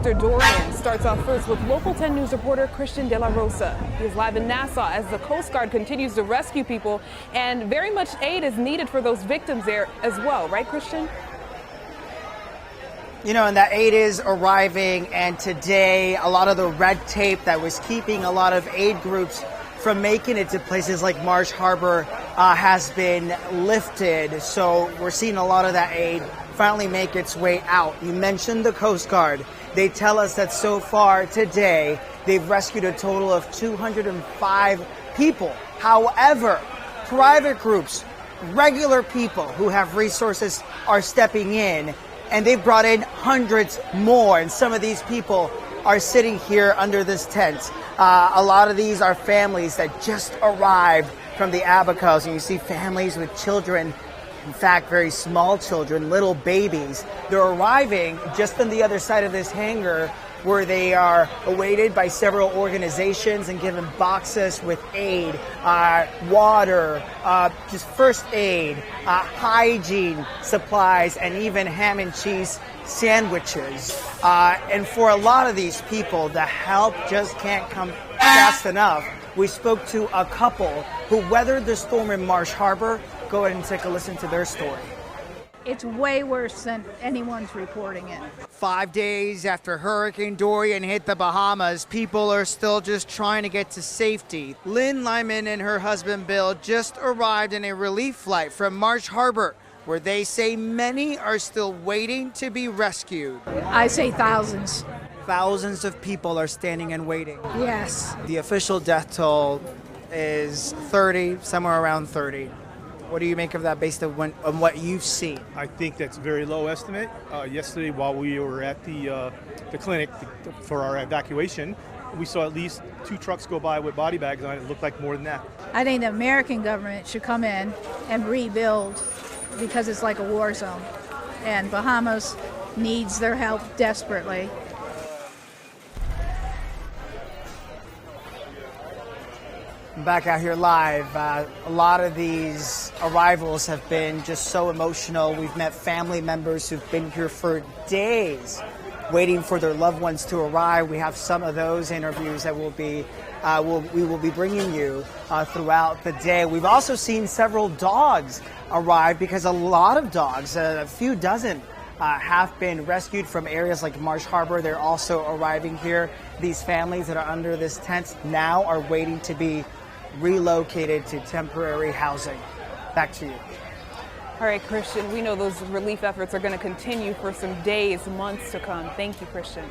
after Dorian starts off first with Local 10 News reporter Christian De La Rosa. He is live in Nassau as the Coast Guard continues to rescue people, and very much aid is needed for those victims there as well, right, Christian? You know, and that aid is arriving, and today a lot of the red tape that was keeping a lot of aid groups from making it to places like Marsh Harbor has been lifted. So we're seeing a lot of that aid finally make its way out. You mentioned the Coast Guard. They tell us that so far today, they've rescued a total of 205 people. However, private groups, regular people who have resources are stepping in, and they've brought in hundreds more. And some of these people are sitting here under this tent. A lot of these are families that just arrived from the Abacos, and you see families with children. In fact, very small children, little babies. They're arriving just on the other side of this hangar where they are awaited by several organizations and given boxes with aid, water, just first aid, hygiene supplies, and even ham and cheese sandwiches. And for a lot of these people, the help just can't come fast enough. We spoke to a couple who weathered the storm in Marsh Harbor. Go ahead and take a listen to their story. It's way worse than anyone's reporting it. 5 days after Hurricane Dorian hit the Bahamas, people are still just trying to get to safety. Lynn Lyman and her husband Bill just arrived in a relief flight from Marsh Harbor, where they say many are still waiting to be rescued. I say thousands. Thousands of people are standing and waiting. Yes. The official death toll is 30, somewhere around 30. What do you make of that based on what you've seen? I think that's a very low estimate. Yesterday, while we were at the clinic for our evacuation, we saw at least 2 trucks go by with body bags on it. It looked like more than that. I think the American government should come in and rebuild because it's like a war zone. And Bahamas needs their help desperately. Back out here live, a lot of these arrivals have been just so emotional. We've met family members who've been here for days waiting for their loved ones to arrive. We have some of those interviews that we will be bringing you throughout the day. We've also seen several dogs arrive because a lot of dogs, a few dozen, have been rescued from areas like Marsh Harbor. They're also arriving here. These families that are under this tent now are waiting to be relocated to temporary housing. Back to you. All right, Christian, we know those relief efforts are going to continue for some days, months to come. Thank you, Christian.